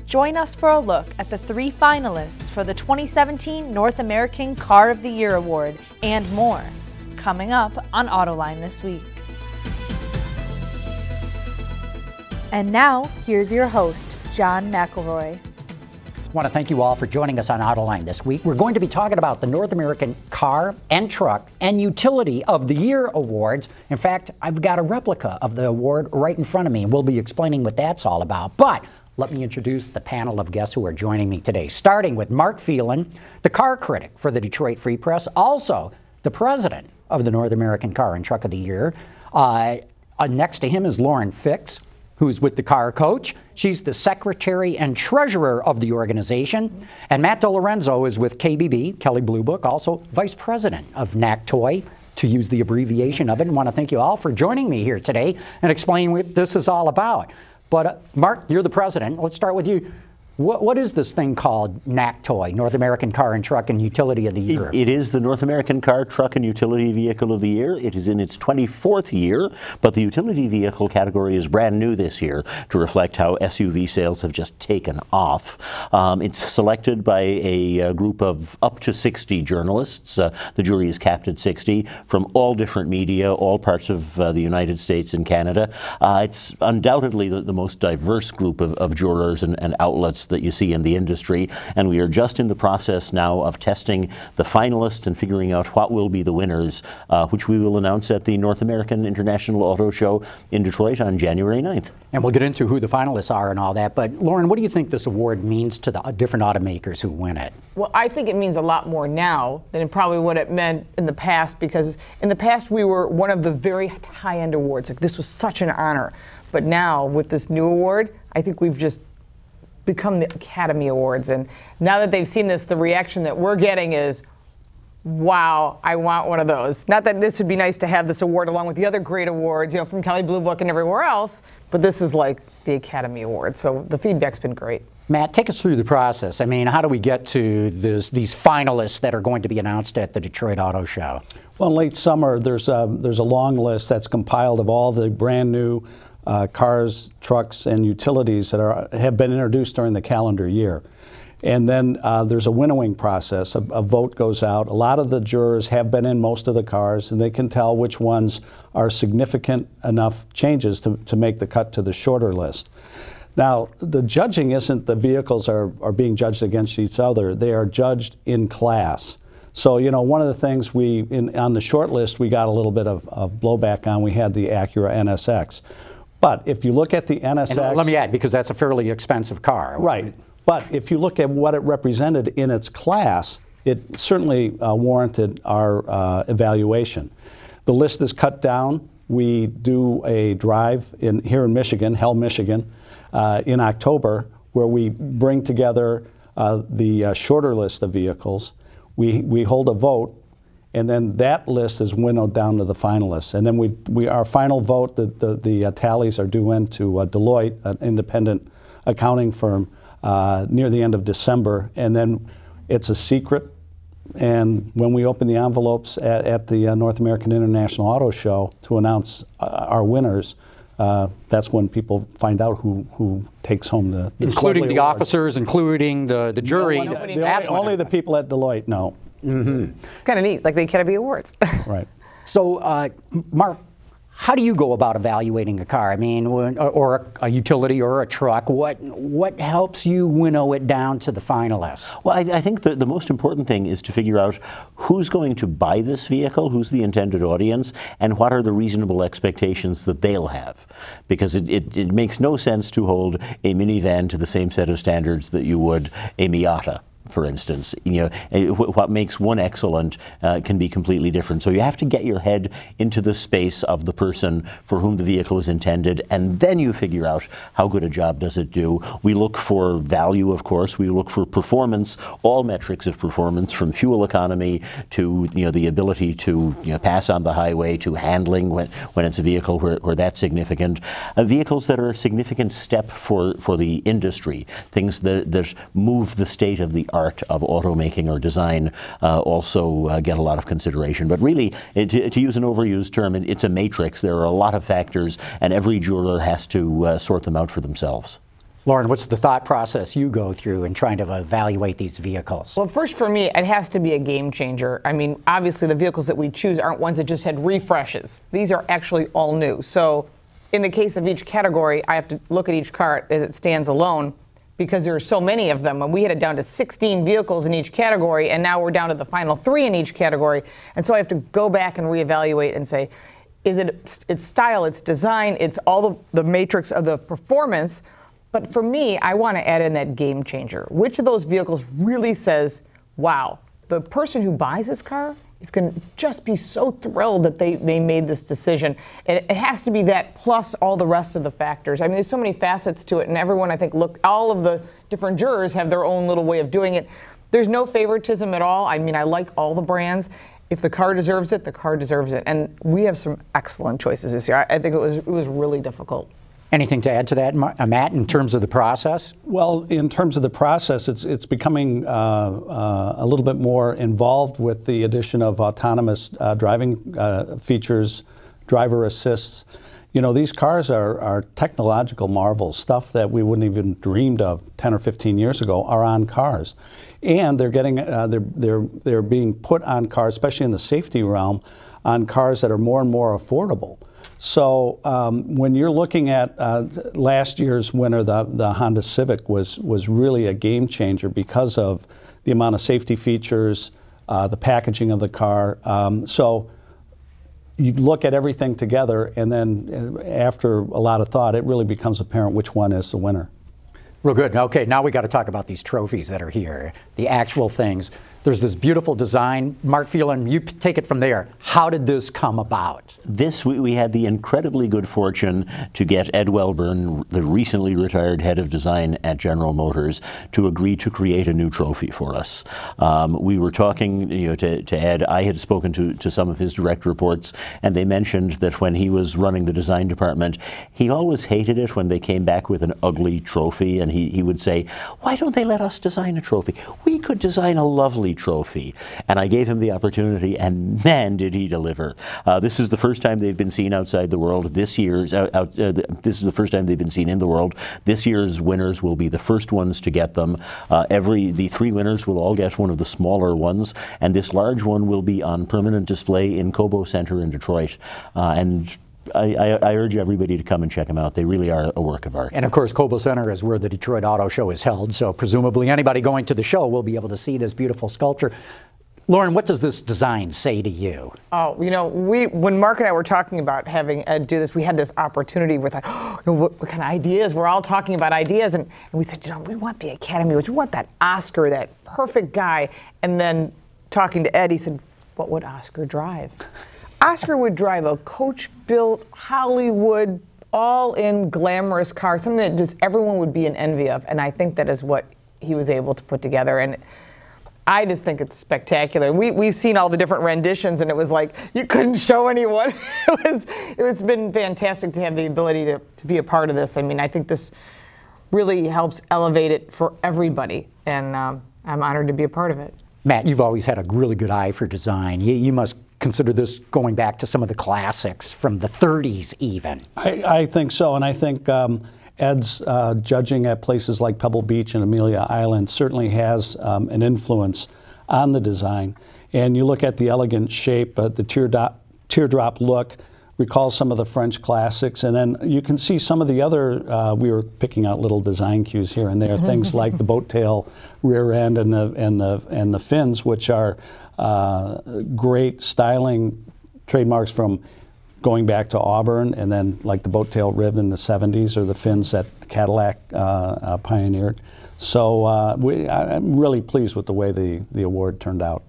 Join us for a look at the 3 finalists for the 2017 North American Car of the Year Award and more, coming up on Autoline this week. And now, here's your host, John McElroy. I want to thank you all for joining us on Autoline this week. We're going to be talking about the North American Car and Truck and Utility of the Year Awards. In fact, I've got a replica of the award right in front of me, and we'll be explaining what that's all about. But let me introduce the panel of guests who are joining me today, starting with Mark Phelan, the car critic for the Detroit Free Press, also the president of the North American Car and Truck of the Year. Next to him is Lauren Fix, who's with the Car Coach. She's the secretary and treasurer of the organization. And Matt DeLorenzo is with KBB, Kelley Blue Book, also vice president of NACTOY, to use the abbreviation of it. And want to thank you all for joining me here today and explaining what this is all about. But Mark, you're the president. Let's start with you. What is this thing called NACTOY, North American Car and Truck and Utility of the Year? It is the North American Car, Truck and Utility Vehicle of the Year. It is in its 24th year, but the utility vehicle category is brand new this year to reflect how SUV sales have just taken off. It's selected by a group of up to 60 journalists. The jury is capped at 60 from all different media, all parts of the United States and Canada. It's undoubtedly the most diverse group of jurors and outlets that you see in the industry, and we are just in the process now of testing the finalists and figuring out what will be the winners, which we will announce at the North American International Auto Show in Detroit on January 9th. And we'll get into who the finalists are and all that, but Lauren, what do you think this award means to the different automakers who win it? Well, I think it means a lot more now than it probably would have meant in the past, because in the past we were one of the very high-end awards. Like, this was such an honor. But now, with this new award, I think we've just become the Academy Awards, and now that they've seen this, the reaction that we're getting is, wow, I want one of those. Not that this would be nice to have this award along with the other great awards, you know, from Kelley Blue Book and everywhere else, but this is like the Academy Award, so the feedback's been great. Matt, take us through the process. I mean, how do we get to these finalists that are going to be announced at the Detroit Auto Show? Well, in late summer, there's a long list that's compiled of all the brand new cars, trucks, and utilities that have been introduced during the calendar year. And then there's a winnowing process. A vote goes out. A lot of the jurors have been in most of the cars, and they can tell which ones are significant enough changes to make the cut to the shorter list. Now, the judging isn't the vehicles are being judged against each other. They are judged in class. So, you know, one of the things on the short list we got a little bit of blowback on, we had the Acura NSX. But if you look at the NSX... And let me add, because that's a fairly expensive car. Right. But if you look at what it represented in its class, it certainly warranted our evaluation. The list is cut down. We do a drive here in Michigan, Hell, Michigan, in October, where we bring together the shorter list of vehicles. We hold a vote, and then that list is winnowed down to the finalists. And then our final vote, the tallies are due in to Deloitte, an independent accounting firm, near the end of December. And then it's a secret. And when we open the envelopes at the North American International Auto Show to announce our winners, that's when people find out who takes home the including the award. Officers, including the jury. Only the people at Deloitte know. Mm-hmm. It's kind of neat, like the Academy Awards. Right. So, Mark, how do you go about evaluating a car? I mean, or a utility or a truck? What helps you winnow it down to the finalists? Well, I think the most important thing is to figure out who's going to buy this vehicle, who's the intended audience, and what are the reasonable expectations that they'll have. Because it makes no sense to hold a minivan to the same set of standards that you would a Miata, for instance. You know, what makes one excellent can be completely different. So you have to get your head into the space of the person for whom the vehicle is intended, and then you figure out how good a job does it do. We look for value, of course. We look for performance, all metrics of performance, from fuel economy to the ability to pass on the highway, to handling when it's a vehicle where that's significant. Vehicles that are a significant step for the industry, things that move the state of the art of automaking or design also get a lot of consideration. But really, to use an overused term, it's a matrix. There are a lot of factors, and every juror has to sort them out for themselves. Lauren, what's the thought process you go through in trying to evaluate these vehicles? Well, first for me, it has to be a game changer. I mean, obviously the vehicles that we choose aren't ones that just had refreshes. These are actually all new. So in the case of each category, I have to look at each car as it stands alone because there are so many of them. And we had it down to 16 vehicles in each category, and now we're down to the final 3 in each category. And so I have to go back and reevaluate and say, is it its style, its design, it's all the matrix of the performance. But for me, I want to add in that game changer. Which of those vehicles really says, wow, the person who buys this car is going to just be so thrilled that they made this decision. It has to be that plus all the rest of the factors. I mean, there's so many facets to it, and everyone, I think, all of the different jurors have their own little way of doing it. There's no favoritism at all. I mean, I like all the brands. If the car deserves it, the car deserves it. And we have some excellent choices this year. I think it was really difficult. Anything to add to that, Matt, in terms of the process? Well, in terms of the process, it's becoming a little bit more involved with the addition of autonomous driving features, driver assists. You know, these cars are technological marvels. Stuff that we wouldn't even dreamed of 10 or 15 years ago are on cars, and they're getting they're being put on cars, especially in the safety realm, on cars that are more and more affordable. So when you're looking at last year's winner, the Honda Civic was really a game changer because of the amount of safety features, the packaging of the car. So you look at everything together, and then after a lot of thought, it really becomes apparent which one is the winner. Real good. Okay, now we got to talk about these trophies that are here, the actual things. There's this beautiful design. Mark Phelan, you take it from there. How did this come about? We had the incredibly good fortune to get Ed Welburn, the recently retired head of design at General Motors, to agree to create a new trophy for us. We were talking to Ed. I had spoken to some of his direct reports, and they mentioned that when he was running the design department, he always hated it when they came back with an ugly trophy, and he would say, why don't they let us design a trophy? We could design a lovely trophy. And I gave him the opportunity, and man, did he deliver. This is the first time they've been seen outside the world. This is the first time they've been seen in the world. This year's winners will be the first ones to get them. The 3 winners will all get one of the smaller ones, and this large one will be on permanent display in Cobo Center in Detroit. I urge everybody to come and check them out. They really are a work of art. And of course, Cobo Center is where the Detroit Auto Show is held, so presumably anybody going to the show will be able to see this beautiful sculpture. Lauren, what does this design say to you? Oh, when Mark and I were talking about having Ed do this, we had this opportunity with what kind of ideas? We're all talking about ideas, and we said, we want the Academy Awards, we want that Oscar, that perfect guy. And then talking to Ed, he said, what would Oscar drive? Oscar would drive a coach-built Hollywood, all-in glamorous car, something that just everyone would be in envy of. And I think that is what he was able to put together. And I just think it's spectacular. We've seen all the different renditions, and it was like you couldn't show anyone. It's been fantastic to have the ability to be a part of this. I mean, I think this really helps elevate it for everybody, and I'm honored to be a part of it. Matt, you've always had a really good eye for design. You must consider this going back to some of the classics from the 30s even. I think so, and I think Ed's judging at places like Pebble Beach and Amelia Island certainly has an influence on the design. And you look at the elegant shape, the teardrop look, recalls some of the French classics, and then you can see some of the other, we were picking out little design cues here and there, things like the boat tail rear end and the fins, which are great styling trademarks from going back to Auburn, and then like the boat tail rib in the 70s, or the fins that Cadillac pioneered. So I'm really pleased with the way the award turned out.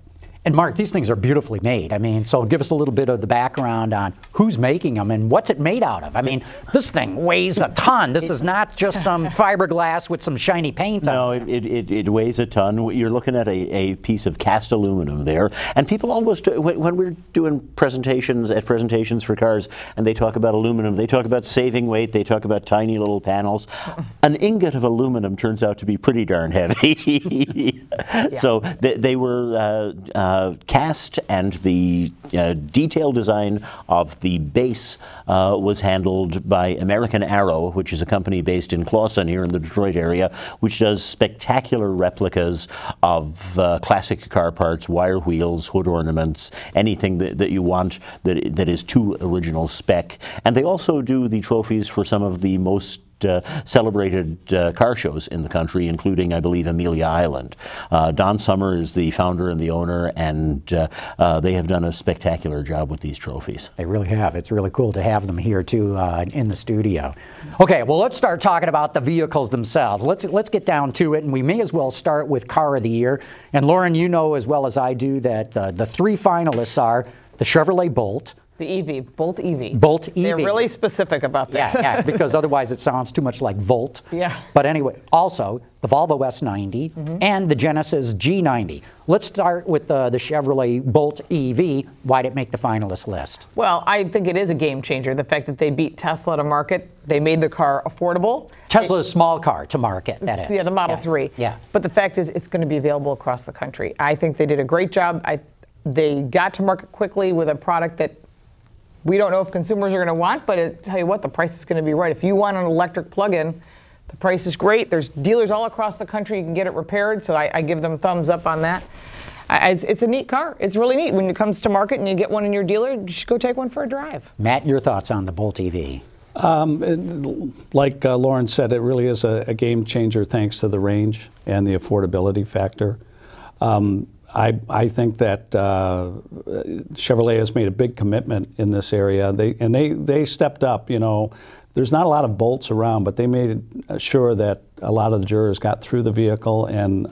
And Mark, these things are beautifully made. I mean, so give us a little bit of the background on who's making them and what's it made out of. I mean, this thing weighs a ton. This is not just some fiberglass with some shiny paint on it. No, it weighs a ton. You're looking at a piece of cast aluminum there. And people almost, when we're doing presentations for cars, and they talk about aluminum, they talk about saving weight, they talk about tiny little panels. An ingot of aluminum turns out to be pretty darn heavy. Yeah. So they were cast and the detailed design of the base was handled by American Arrow, which is a company based in Clawson here in the Detroit area, which does spectacular replicas of classic car parts, wire wheels, hood ornaments, anything that you want that is to original spec. And they also do the trophies for some of the most celebrated car shows in the country, including, I believe, Amelia Island. Don Summer is the founder and the owner, and they have done a spectacular job with these trophies. They really have. It's really cool to have them here, too, in the studio. Okay, well, let's start talking about the vehicles themselves. Let's get down to it, and we may as well start with Car of the Year. And Lauren, you know as well as I do that the three finalists are the Chevrolet Bolt, the EV, Bolt EV. Bolt EV. They're really specific about that. Yeah, because otherwise it sounds too much like Volt. Yeah. But anyway, also the Volvo S90 and the Genesis G90. Let's start with the Chevrolet Bolt EV. Why did it make the finalist list? Well, I think it is a game changer. The fact that they beat Tesla to market, they made the car affordable. Tesla's a small car to market, that is. Yeah, the Model 3. Yeah. But the fact is it's going to be available across the country. I think they did a great job. They got to market quickly with a product that we don't know if consumers are going to want, but I tell you what, the price is going to be right. If you want an electric plug-in, the price is great. There's dealers all across the country. You can get it repaired, so I give them thumbs up on that. It's a neat car. It's really neat. When it comes to market and you get one in your dealer, you should go take one for a drive. Matt, your thoughts on the Bolt EV? Like Lauren said, it really is a game changer thanks to the range and the affordability factor. I think that Chevrolet has made a big commitment in this area. They stepped up. You know, there's not a lot of Bolts around, but they made sure that a lot of the jurors got through the vehicle, and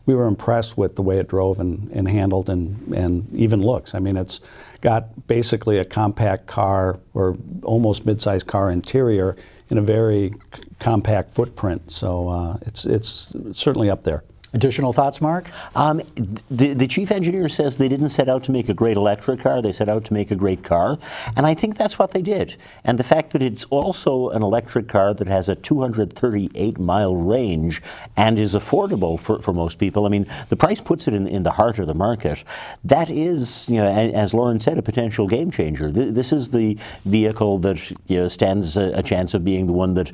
we were impressed with the way it drove and handled and even looks. I mean, it's got basically a compact car or almost mid-sized car interior in a very compact footprint. So it's certainly up there. Additional thoughts, Mark? The chief engineer says they didn't set out to make a great electric car, they set out to make a great car, and I think that's what they did. And the fact that it's also an electric car that has a 238-mile range and is affordable for most people, I mean, the price puts it in the heart of the market. That is, you know, as Lauren said, a potential game changer. This is the vehicle that, you know, stands a chance of being the one that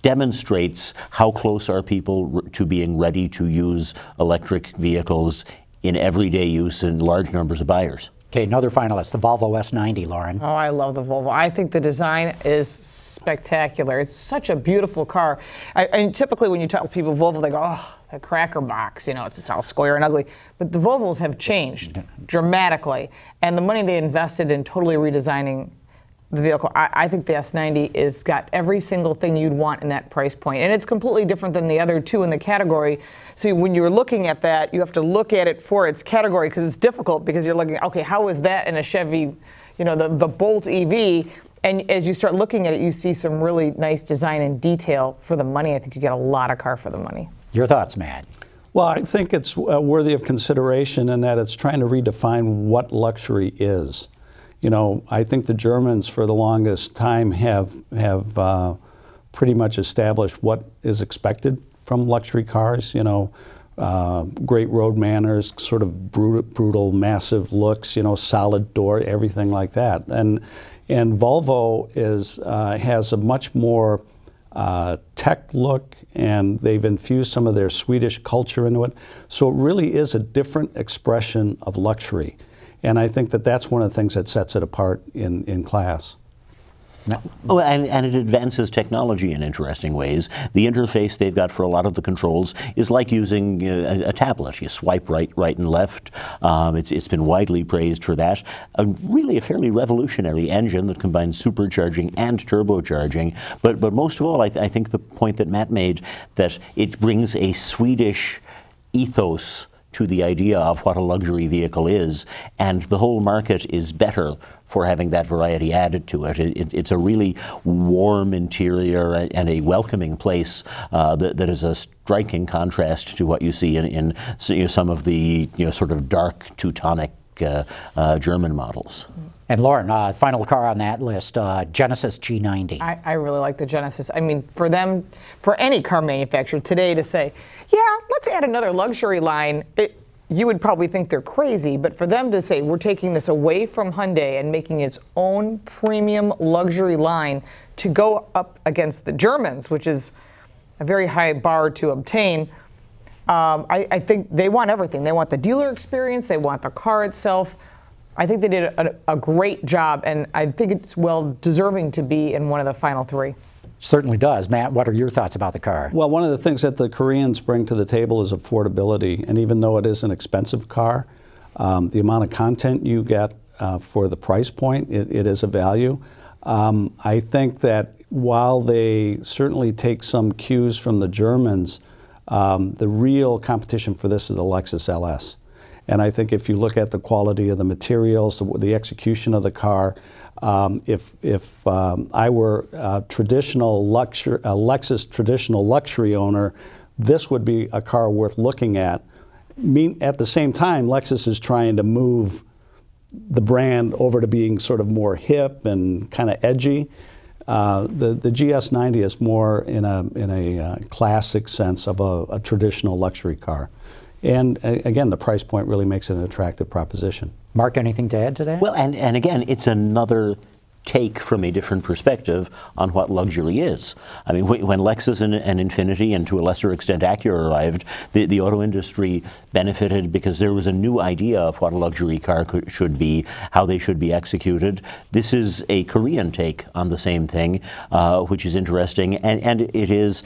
demonstrates how close are people to being ready to use electric vehicles in everyday use in large numbers of buyers. Okay, another finalist, the Volvo S90, Lauren. Oh, I love the Volvo. I think the design is spectacular. It's such a beautiful car. And typically when you tell people Volvo, they go, oh, the cracker box, you know, it's all square and ugly. But the Volvos have changed dramatically. And the money they invested in totally redesigning the vehicle, I think the S90 is got every single thing you'd want in that price point. And it's completely different than the other two in the category. So when you're looking at that, you have to look at it for its category because it's difficult because you're looking, okay, how is that in a Chevy, you know, the Bolt EV? And as you start looking at it, you see some really nice design and detail for the money. I think you get a lot of car for the money. Your thoughts, Matt? Well, I think it's worthy of consideration in that it's trying to redefine what luxury is. You know, I think the Germans for the longest time have pretty much established what is expected from luxury cars. You know, great road manners, sort of brutal, massive looks. You know, solid door, everything like that. And Volvo has a much more tech look, and they've infused some of their Swedish culture into it. So it really is a different expression of luxury. And I think that that's one of the things that sets it apart in class. Oh, and it advances technology in interesting ways. The interface they've got for a lot of the controls is like using a tablet. You swipe right and left. It's been widely praised for that. Really a fairly revolutionary engine that combines supercharging and turbocharging. But most of all, I think the point that Matt made, that it brings a Swedish ethos to the idea of what a luxury vehicle is, and the whole market is better for having that variety added to it. It's a really warm interior and a welcoming place that is a striking contrast to what you see in some of the sort of dark Teutonic German models. And Lauren, final car on that list, Genesis G90. I really like the Genesis. I mean, for any car manufacturer today to say, yeah, let's add another luxury line, you would probably think they're crazy, but for them to say, we're taking this away from Hyundai and making its own premium luxury line to go up against the Germans, which is a very high bar to obtain, I think they want everything. They want the dealer experience, they want the car itself. I think they did a great job, and I think it's well deserving to be in one of the final three. Certainly does. Matt, what are your thoughts about the car? Well, one of the things that the Koreans bring to the table is affordability. And even though it is an expensive car, the amount of content you get for the price point, it is a value. I think that while they certainly take some cues from the Germans, the real competition for this is the Lexus LS. And I think if you look at the quality of the materials, the execution of the car, if I were a Lexus traditional luxury owner, this would be a car worth looking at. At the same time, Lexus is trying to move the brand over to being sort of more hip and kind of edgy. The GS90 is more in a classic sense of a traditional luxury car. And again, the price point really makes it an attractive proposition. Mark, anything to add to that? Well, and again, it's another take from a different perspective on what luxury is. I mean, when Lexus and Infiniti, and to a lesser extent Acura, arrived, the auto industry benefited because there was a new idea of what a luxury car should be, how they should be executed. This is a Korean take on the same thing, which is interesting, and it is.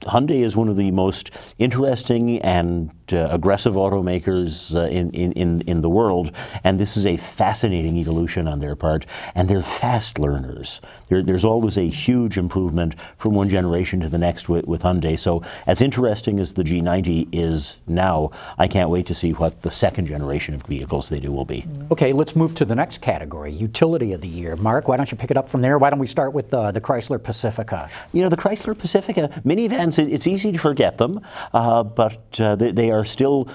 Hyundai is one of the most interesting and aggressive automakers in the world, and this is a fascinating evolution on their part, and they're fast learners. There's always a huge improvement from one generation to the next with Hyundai. So as interesting as the G90 is now, I can't wait to see what the second generation of vehicles they do will be. Okay, let's move to the next category, utility of the year. Mark, why don't you pick it up from there? Why don't we start with the Chrysler Pacifica? You know, the Chrysler Pacifica minivans, it's easy to forget them, but they are still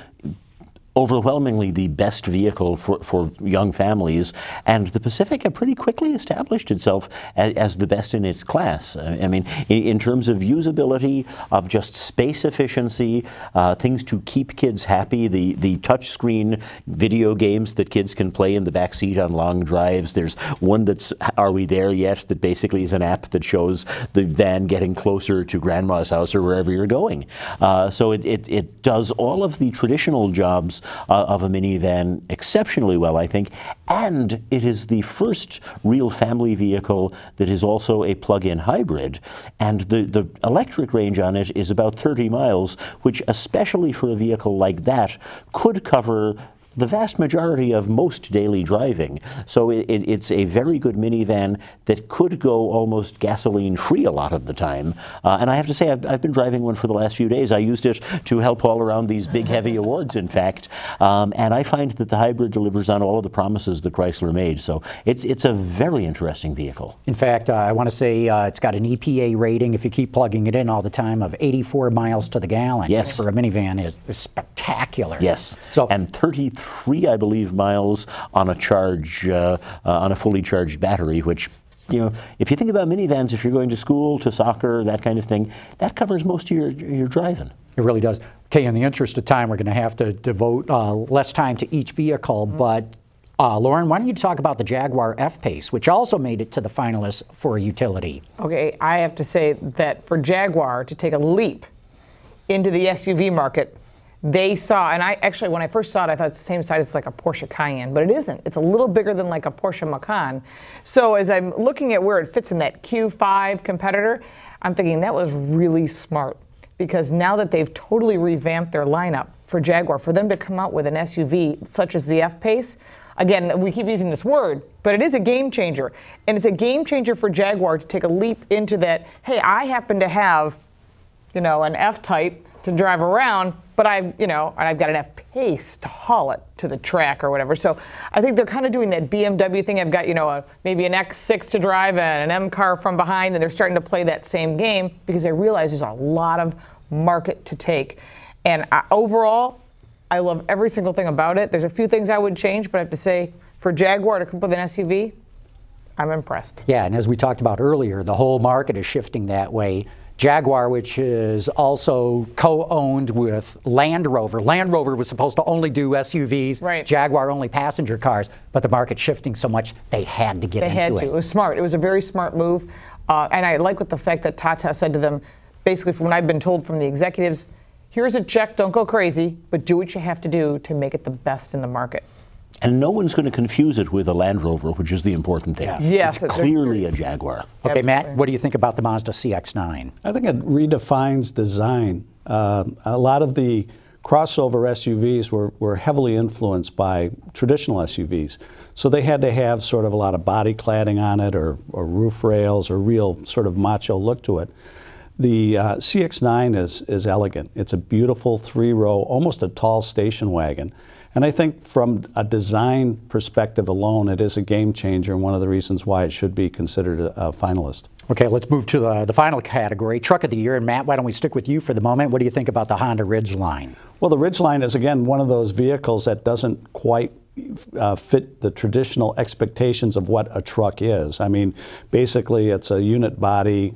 overwhelmingly the best vehicle for young families, and the Pacifica pretty quickly established itself as the best in its class. I mean, in terms of usability, of just space efficiency, things to keep kids happy, the touchscreen video games that kids can play in the back seat on long drives. There's one that's Are We There Yet? That basically is an app that shows the van getting closer to grandma's house or wherever you're going. So it does all of the traditional jobs of a minivan exceptionally well, I think, and it is the first real family vehicle that is also a plug-in hybrid, and the electric range on it is about 30 miles, which, especially for a vehicle like that, could cover the vast majority of most daily driving. So it's a very good minivan that could go almost gasoline-free a lot of the time. And I have to say, I've been driving one for the last few days. I used it to help haul around these big, heavy awards, in fact. And I find that the hybrid delivers on all of the promises that Chrysler made. So it's a very interesting vehicle. In fact, I want to say it's got an EPA rating, if you keep plugging it in all the time, of 84 miles to the gallon. Yes. For a minivan is spectacular. Yes. So, and 33, I believe, miles on a charge, on a fully charged battery, which, you know, if you think about minivans, if you're going to school, to soccer, that kind of thing, that covers most of your driving. It really does. Okay, in the interest of time, we're going to have to devote less time to each vehicle, but Lauren, why don't you talk about the Jaguar F-Pace, which also made it to the finalists for utility? Okay, I have to say that for Jaguar to take a leap into the SUV market, they saw, and I actually, when I first saw it, I thought it's the same size as like a Porsche Cayenne, but it isn't. It's a little bigger than like a Porsche Macan. So as I'm looking at where it fits in that Q5 competitor, I'm thinking that was really smart, because now that they've totally revamped their lineup for Jaguar, for them to come out with an SUV such as the F-Pace, again, we keep using this word, but it is a game changer. And it's a game changer for Jaguar to take a leap into that, hey, I happen to have, you know, an F-Type to drive around, but I've got an F-Pace to haul it to the track or whatever. So I think they're kind of doing that BMW thing. I've got, you know, maybe an X6 to drive and an M car from behind, and they're starting to play that same game because they realize there's a lot of market to take. And overall, I love every single thing about it. There's a few things I would change, but I have to say, for Jaguar to come up with an SUV, I'm impressed. Yeah, and as we talked about earlier, the whole market is shifting that way Jaguar, which is also co-owned with Land Rover. Land Rover was supposed to only do SUVs, right. Jaguar only passenger cars, but the market's shifting so much, they had to get into it. They had to. It was smart. It was a very smart move. And I like what the fact that Tata said to them, basically from what I've been told from the executives, here's a check, don't go crazy, but do what you have to do to make it the best in the market. And no one's going to confuse it with a Land Rover, which is the important thing. Yeah. Yes, it's clearly a Jaguar. Okay, Absolutely. Matt, what do you think about the Mazda CX-9? I think it redefines design. A lot of the crossover SUVs were heavily influenced by traditional SUVs. So they had to have sort of a lot of body cladding on it or roof rails or real sort of macho look to it. The CX-9 is elegant. It's a beautiful 3-row, almost a tall station wagon. And I think from a design perspective alone, it is a game changer and one of the reasons why it should be considered a finalist. Okay, let's move to the final category, Truck of the Year. And Matt, why don't we stick with you for the moment? What do you think about the Honda Ridgeline? Well, the Ridgeline is, again, one of those vehicles that doesn't quite fit the traditional expectations of what a truck is. I mean, basically, it's a unit body,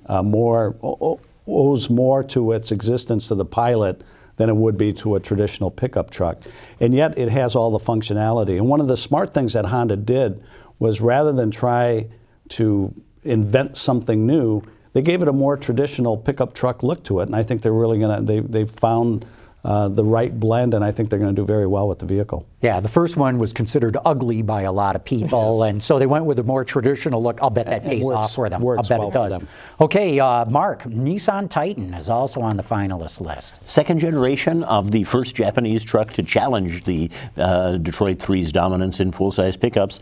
owes more to its existence to the Pilot than it would be to a traditional pickup truck. And yet it has all the functionality. And one of the smart things that Honda did was, rather than try to invent something new, they gave it a more traditional pickup truck look to it. And I think they're really going to, they've found the right blend, and I think they're going to do very well with the vehicle. Yeah, the first one was considered ugly by a lot of people, and so they went with a more traditional look. I'll bet that pays off for them. I'll bet it does. Okay, Mark, Nissan Titan is also on the finalist list. Second generation of the first Japanese truck to challenge the Detroit 3's dominance in full-size pickups.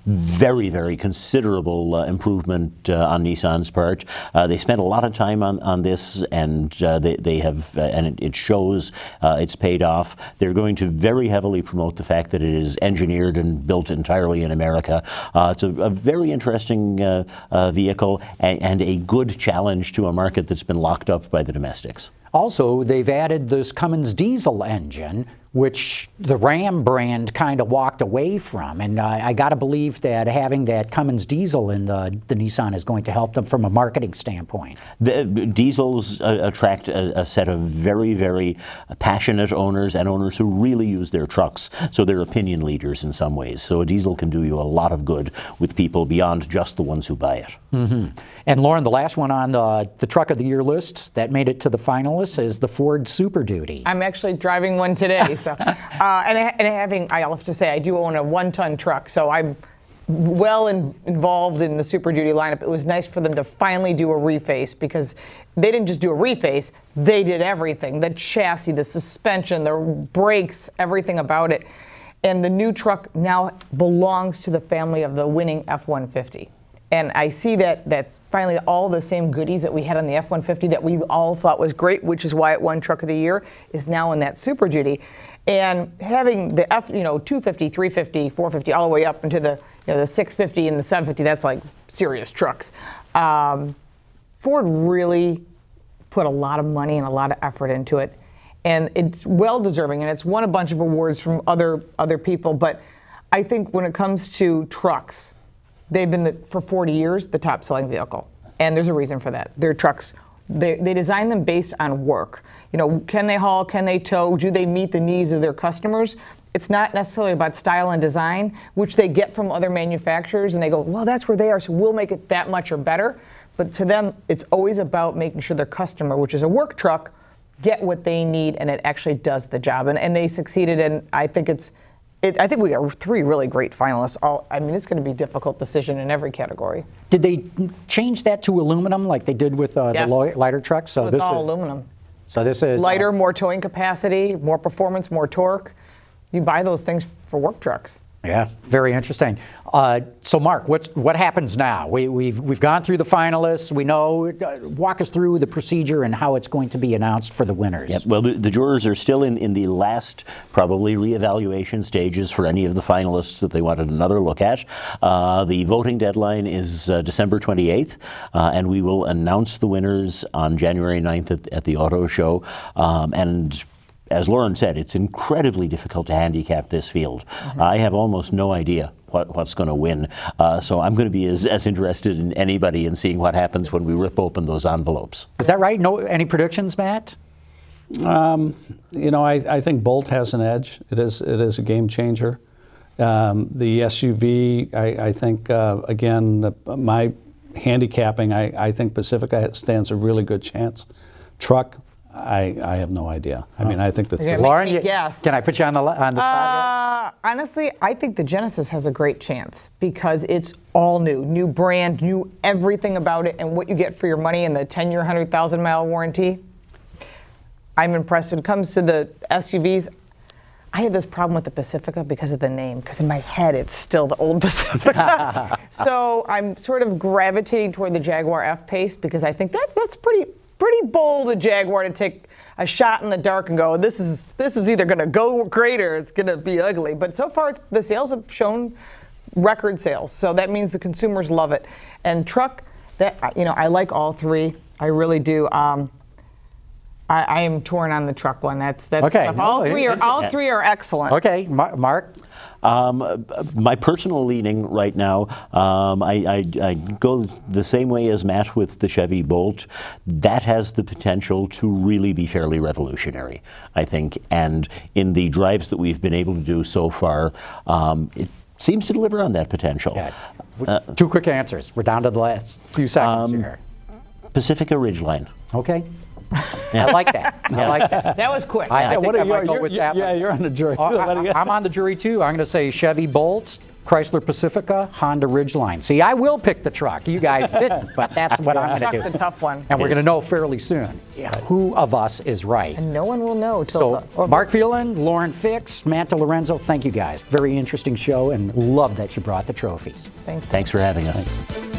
Very, very considerable improvement on Nissan's part. They spent a lot of time on this, and they have, and it shows it's paid off. They're going to very heavily promote the fact that it is engineered and built entirely in America. It's a very interesting vehicle and a good challenge to a market that's been locked up by the domestics. Also, they've added this Cummins diesel engine, which the Ram brand kind of walked away from. And I got to believe that having that Cummins diesel in the Nissan is going to help them from a marketing standpoint. The diesels attract a set of very, very passionate owners and owners who really use their trucks. So they're opinion leaders in some ways. So a diesel can do you a lot of good with people beyond just the ones who buy it. Mm-hmm. And Lauren, the last one on the Truck of the Year list that made it to the finalists is the Ford Super Duty. I'm actually driving one today. So, and I'll have to say, I do own a 1-ton truck, so I'm well involved in the Super Duty lineup. It was nice for them to finally do a reface, because they didn't just do a reface, they did everything. The chassis, the suspension, the brakes, everything about it. And the new truck now belongs to the family of the winning F-150. And I see that that's finally all the same goodies that we had on the F-150 that we all thought was great, which is why it won Truck of the Year, is now in that Super Duty. And having the 250, 350, 450, all the way up into the the 650 and the 750, that's like serious trucks. Ford really put a lot of money and a lot of effort into it, and it's well deserving. And it's won a bunch of awards from other people. But I think when it comes to trucks, they've been, for 40 years, the top-selling vehicle. And there's a reason for that. Their trucks, they design them based on work. Can they haul, can they tow, do they meet the needs of their customers? It's not necessarily about style and design, which they get from other manufacturers, and they go, well, that's where they are, so we'll make it that much or better. But to them, it's always about making sure their customer, which is a work truck, get what they need, and it actually does the job. And they succeeded, and I think I think we got 3 really great finalists. It's going to be a difficult decision in every category. Did they change that to aluminum like they did with Yes. the lighter trucks? So it's all aluminum. So this is Lighter, more towing capacity, more performance, more torque. You buy those things for work trucks. Yeah, very interesting. So, Mark, what happens now? We've gone through the finalists. We know. Walk us through the procedure and how it's going to be announced for the winners. Yep. Well, the jurors are still in the last, probably, reevaluation stages for any of the finalists that they wanted another look at. The voting deadline is December 28th, and we will announce the winners on January 9th at the auto show. And as Lauren said, it's incredibly difficult to handicap this field. Mm-hmm. I have almost no idea what's going to win. So I'm going to be as interested in anybody in seeing what happens when we rip open those envelopes. Is that right? No, any predictions, Matt? You know, I think Bolt has an edge. It is a game changer. The SUV, I think, again, my handicapping, I think Pacifica stands a really good chance. Truck, I have no idea. I mean, I think the three. Lauren, Yes. Can I put you on the spot Honestly, I think the Genesis has a great chance because it's all new brand, new everything about it, and what you get for your money and the 10-year, 100,000-mile warranty. I'm impressed. When it comes to the SUVs, I had this problem with the Pacifica because of the name, because in my head it's still the old Pacifica. So I'm sort of gravitating toward the Jaguar F-Pace because I think that's pretty bold, a Jaguar, to take a shot in the dark and go, this is either going to go great or it's going to be ugly. But so far the sales have shown record sales, so that means the consumers love it. And truck, that, you know, I like all three. I really do. I am torn on the truck one. That's Okay. tough. All three are excellent. Okay, Mark? My personal leaning right now, I go the same way as Matt with the Chevy Bolt. That has the potential to really be fairly revolutionary, I think. And in the drives that we've been able to do so far, it seems to deliver on that potential. Yeah. Two quick answers. We're down to the last few seconds here. Pacifica Ridgeline. Okay. I like that. I like that. That was quick. I think I might go with that one. Yeah, you're on the jury. I'm on the jury too. I'm going to say Chevy Bolt, Chrysler Pacifica, Honda Ridgeline. See, I will pick the truck. You guys didn't, but that's what I'm going to do. Truck's a tough one. And we're going to know fairly soon who of us is right. And no one will know till So, Mark Phelan, Lauren Fix, Matt DeLorenzo, thank you guys. Very interesting show, and love that you brought the trophies. Thanks. Thanks for having us. Thanks.